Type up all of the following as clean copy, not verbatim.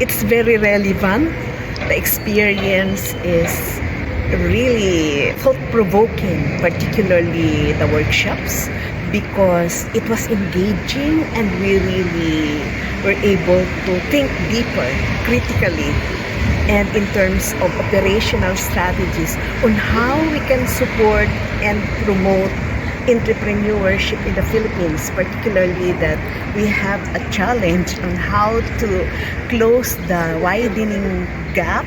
It's very relevant. The experience is really thought-provoking, particularly the workshops, because it was engaging and we really were able to think deeper, critically, and in terms of operational strategies on how we can support and promote entrepreneurship in the Philippines, particularly that we have a challenge on how to close the widening gap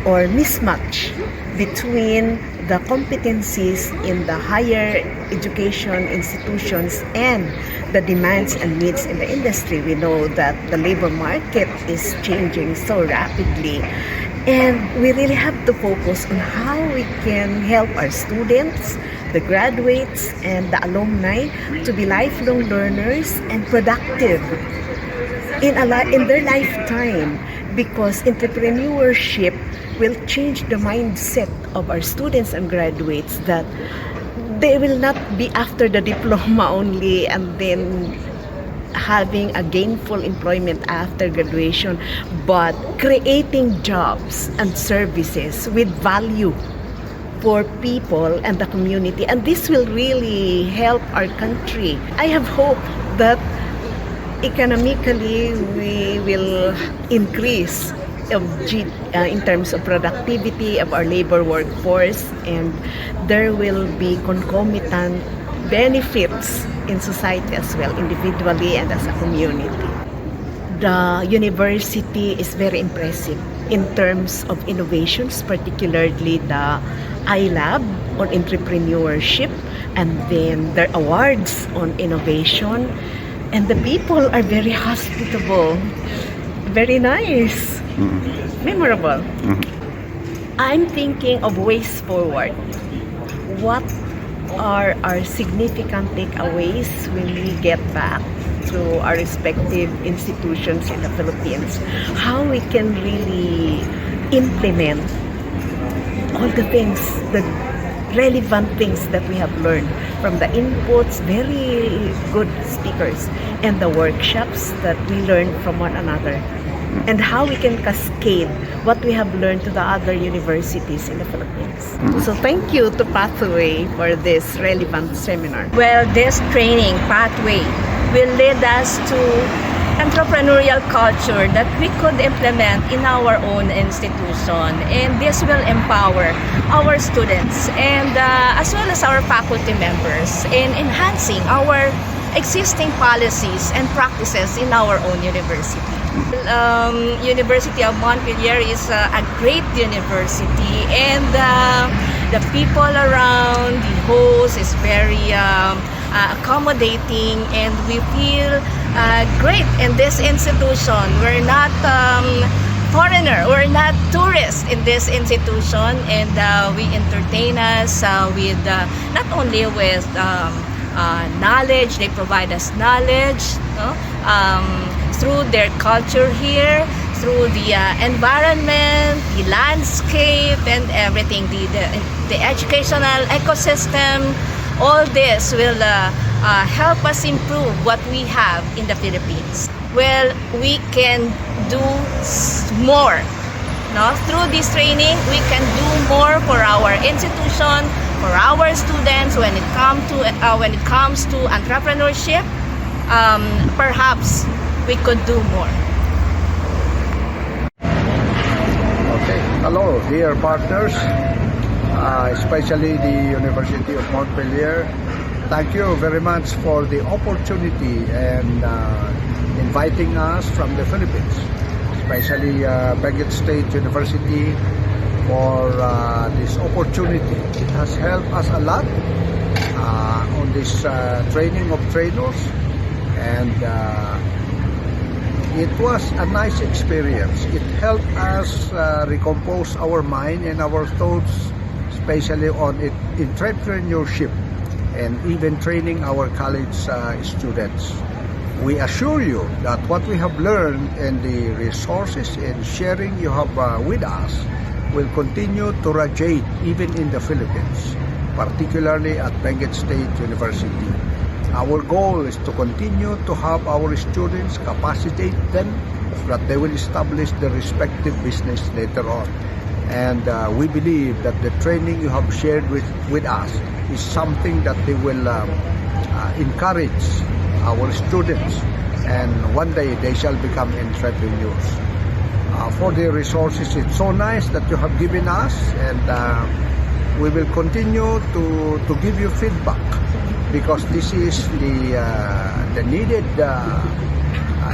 or mismatch between the competencies in the higher education institutions and the demands and needs in the industry. We know that the labor market is changing so rapidly, and we really have to focus on how we can help our students, the graduates, and the alumni to be lifelong learners and productive in their lifetime, because entrepreneurship will change the mindset of our students and graduates, that they will not be after the diploma only and then having a gainful employment after graduation, but creating jobs and services with value for people and the community. And this will really help our country. I have hope that economically we will increase in terms of productivity of our labor workforce, and there will be concomitant benefits in society as well, individually and as a community. The university is very impressive in terms of innovations, particularly the iLab on entrepreneurship, and then their awards on innovation. And the people are very hospitable, very nice, memorable. I'm thinking of ways forward. What are our significant takeaways when we get back to our respective institutions in the Philippines? How we can really implement all the things, the relevant things that we have learned from the inputs, very good speakers, and the workshops that we learned from one another, and how we can cascade what we have learned to the other universities in the Philippines. So thank you to Pathway for this relevant seminar. Well, this training pathway will lead us to entrepreneurial culture that we could implement in our own institution, and this will empower our students and as well as our faculty members in enhancing our existing policies and practices in our own university. University of Montpellier is a great university, and the people around, the host is very accommodating, and we feel great in this institution. We're not foreigner, we're not tourists in this institution, and we entertain us with not only with knowledge, they provide us knowledge, through their culture here, through the environment, the landscape, and everything, the educational ecosystem. All this will help us improve what we have in the Philippines. Well, we can do more. No? Through this training, we can do more for our institution, for our students when it comes to entrepreneurship. Perhaps we could do more. Okay. Hello, dear partners, especially the University of Montpellier. Thank you very much for the opportunity and inviting us from the Philippines, especially Benguet State University, for this opportunity. It has helped us a lot on this training of trainers, and it was a nice experience. It helped us recompose our mind and our thoughts, especially on entrepreneurship, and even training our college students. We assure you that what we have learned and the resources and sharing you have with us will continue to radiate even in the Philippines, particularly at Benguet State University. Our goal is to continue to have our students, capacitate them so that they will establish their respective business later on. And we believe that the training you have shared with us is something that they will encourage our students, and one day they shall become entrepreneurs. For the resources, it's so nice that you have given us, and we will continue to give you feedback, because this is the needed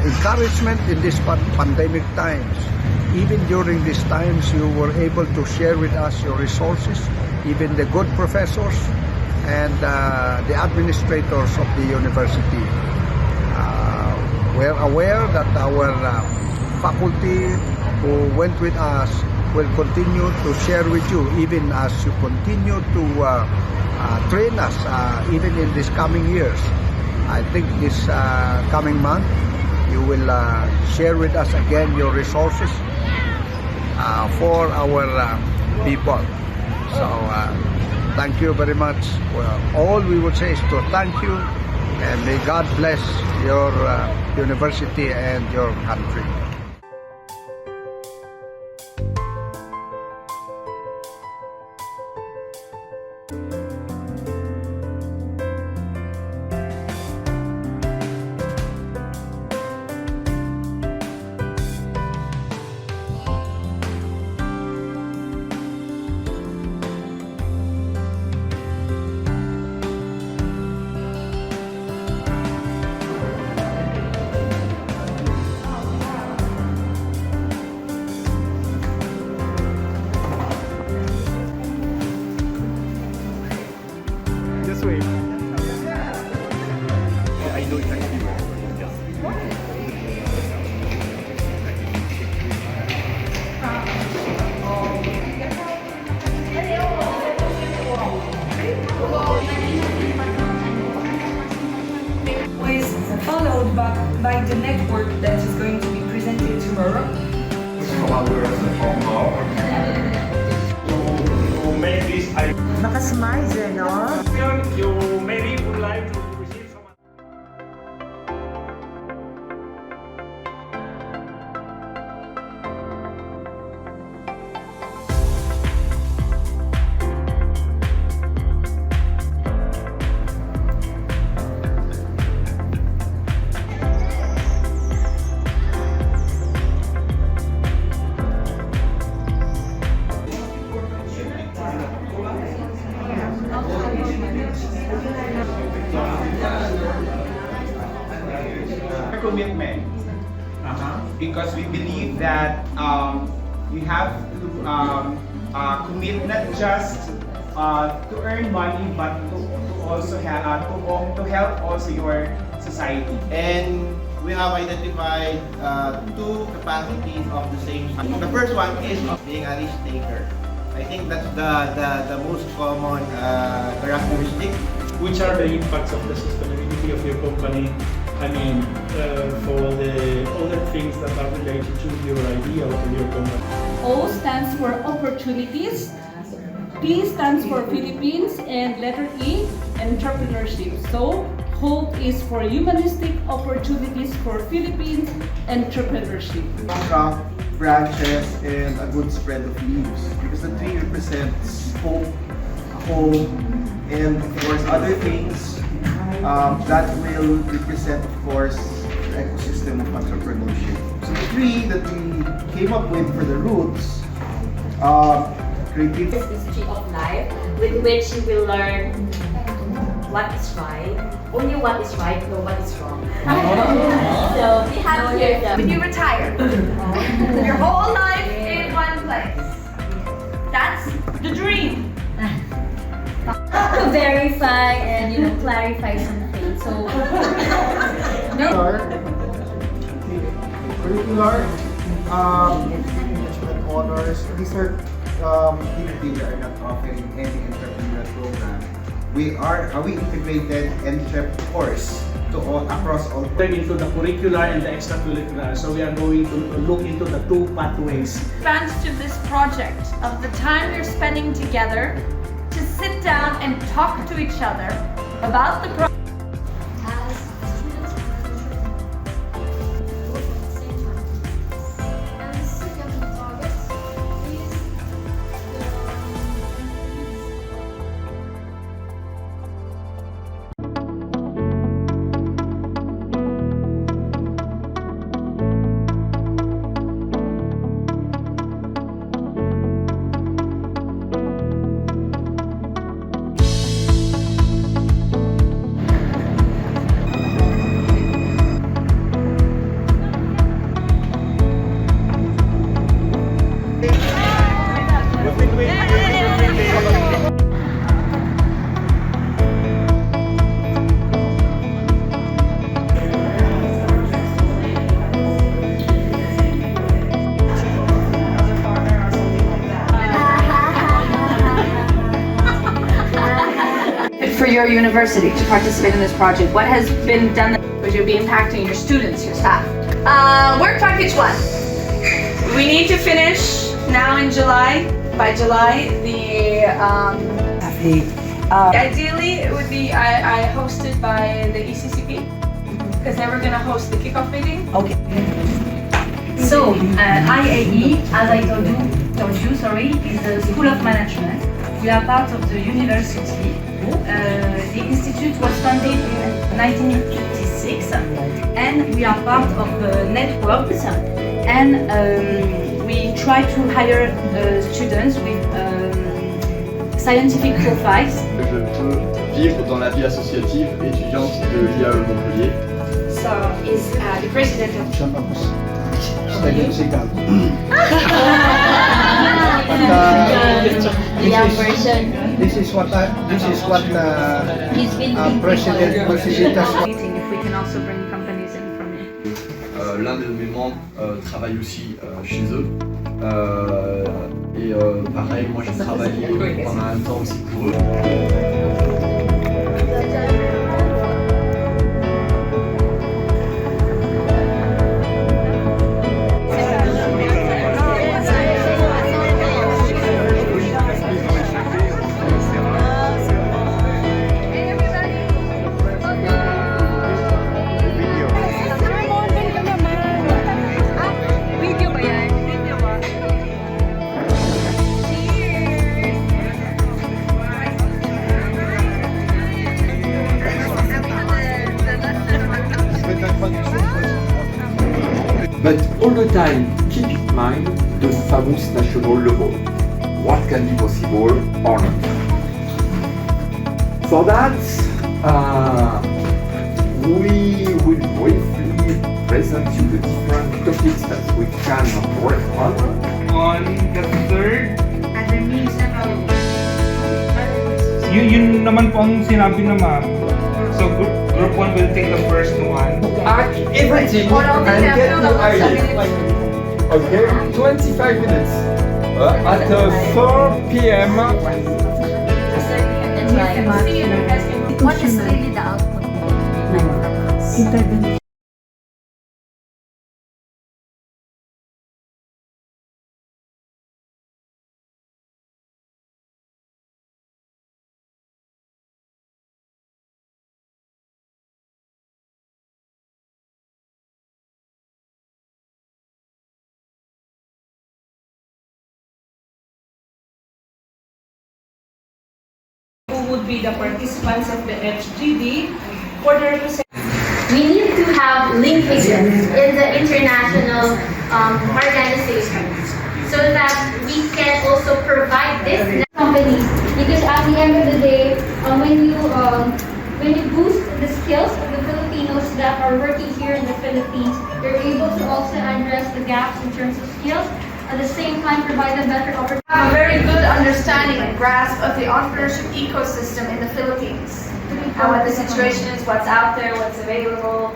encouragement in this pandemic times. Even during these times, you were able to share with us your resources, even the good professors and the administrators of the university. We're aware that our faculty who went with us will continue to share with you, even as you continue to train us even in these coming years. I think this coming month you will share with us again your resources for our people. So thank you very much. Well, all we would say is to thank you, and may God bless your university and your country. This way. I know exactly where. Is followed by the network that is going to be presented tomorrow. To make this, Nakasmize, no? you maybe would like to receive some. Commitment, because we believe that we have to commit not just to earn money, but to also have to help also your society. And we have identified two capacities of the same. The first one is being a risk taker. I think that's the most common characteristic. Which are the impacts of the sustainability of your company? I mean, for the other things that are related to your idea or to your company. O stands for opportunities, P stands for Philippines, and letter E, entrepreneurship. So, HOPE is for humanistic opportunities for Philippines entrepreneurship. Craft, branches, and a good spread of leaves. Because the tree represents hope, home, and of course other things that will represent, of course, the ecosystem of entrepreneurship. So the tree that we came up with for the roots, creative. This is tree of life, with which you will learn what is right, only what is right, no what is wrong. So we have here the... When you retire, your whole life in one place. That's the dream. To verify and clarify something. So Curricular, management honors. These are we are not offering any entrepreneurial program. We integrated entrep course to across all. Into the curricular and the extracurricular. So we are going to look into the two pathways. Advance to this project of the time you're spending together to sit down and talk to each other about the project. as students for your university to participate in this project? What has been done that would you be impacting your students, your staff? Work package 1. We need to finish now in July. By July, the ideally it would be I hosted by the ECCP because they were going to host the kickoff meeting. Okay. So, IAE, as I told you, is the School of Management. We are part of the university. The institute was founded in 1956, and we are part of the networks. And we try to hire students with scientific profiles. Je peux vivre dans la vie associative étudiante de l'IAE Montpellier. So, is the president of This is what President Meeting if we can also bring companies in from you. L'un de mes membres travaille aussi chez eux. Et pareil, moi j'ai travaillé pendant un temps aussi pour eux. But all the time, keep in mind the famous national level. What can be possible or not. For that, we will briefly present you the different topics that we can work on. On the third, yun naman po ang sinabi na ma'am. So group 1 will take the first one. Everything and get to idea. Okay, 25 minutes at 4 p.m. What is really the output of my programs? Who would be the participants of the HGD for the representation? We need to have linkages in the international organizations so that we can also provide this companies. Because at the end of the day, when you boost the skills of the Filipinos that are working here in the Philippines, you're able to also address the gaps in terms of skills. At the same time, provide a better opportunity. a very good understanding and grasp of the entrepreneurship ecosystem in the Philippines. What the situation is, what's out there, what's available,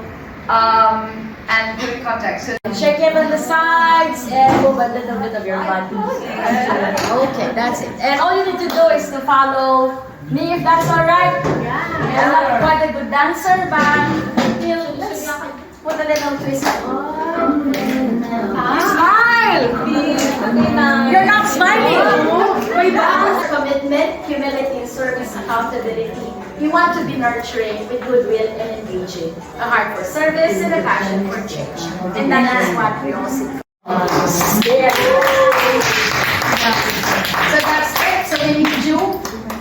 and put in context. So Shake it on the sides and move a little bit of your body. Okay, that's it. And all you need to do is to follow me if that's alright. Yeah. I'm not quite a good dancer, but let's put a little twist. Smile! You're not smiling! We balance commitment, humility, service, accountability. We want to be nurturing with goodwill and engaging. A heart for service and a passion for change. And that is what we all seek. So that's it. So we need to do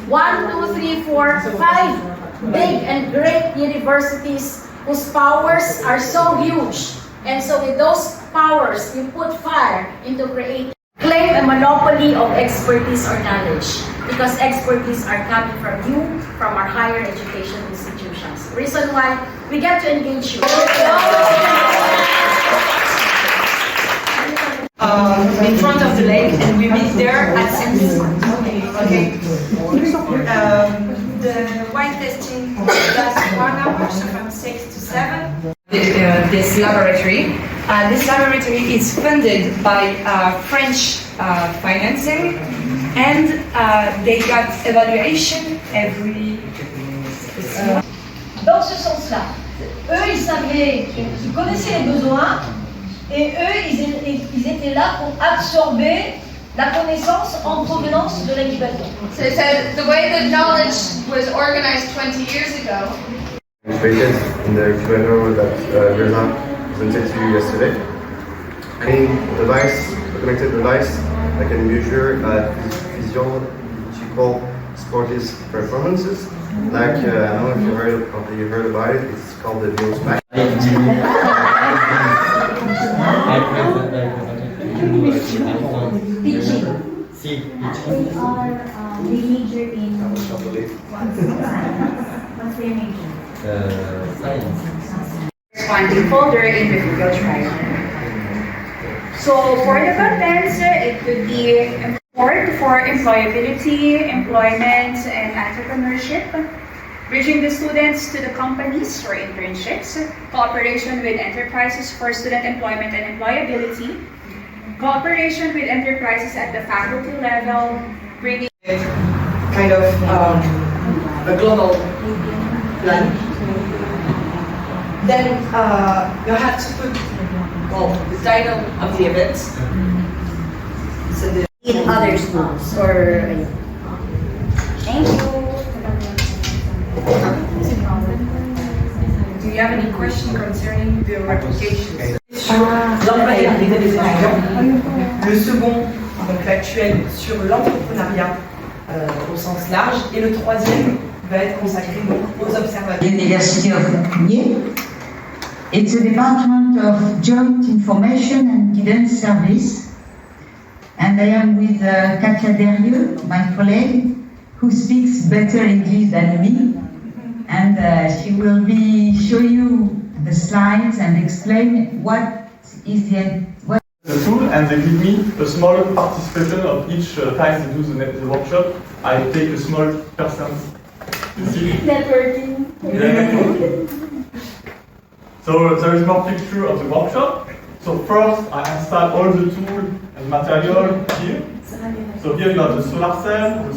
1, 2, 3, 4, 5 big and great universities whose powers are so huge. And so with those powers, you put fire into creating. Claim a monopoly of expertise or knowledge because expertise are coming from you, from our higher education institutions. Reason why we get to engage you. In front of the lake, and we meet there at 6. Okay. The wine tasting lasts 1 hour, so from 6 to 7. This laboratory. This laboratory is funded by French financing, and they got evaluation every Dans ce sens-là, eux, ils savaient, ils connaissaient les besoins, et eux, ils étaient là pour absorber la connaissance en provenance de l'incubateur. So it said the way that knowledge was organized 20 years ago. Integrated in the incubator that Reza presented to you yesterday. Any device, a connected device that can measure physiological sportive performances. Like, I don't know if you heard about it, it's called the nose back. They major in what's their major? Science. Corresponding folder in the Google Drive. So for the contents, it could be support for employability, employment, and entrepreneurship, bridging the students to the companies for internships, cooperation with enterprises for student employment and employability, cooperation with enterprises at the faculty level, bringing kind of a global plan. Then you have to put the title of the event. So In other schools or thank you. Do you have any question concerning the replications? L'employabilité des étudiants. Le second, donc l'actuel, sur l'entrepreneuriat au sens large. Et le troisième va être consacré donc aux observateurs. University of Montpellier. It's a department of joint information and guidance service. And I am with Katia Derieux, my colleague, who speaks better English than me. And she will be show you the slides and explain what is the tool, and they give me a small participation of each time they do the workshop. I take a small percent. You see? Networking. Yeah. So there is more picture of the workshop. So first I install all the tool and material here. So here you have the solar cell, the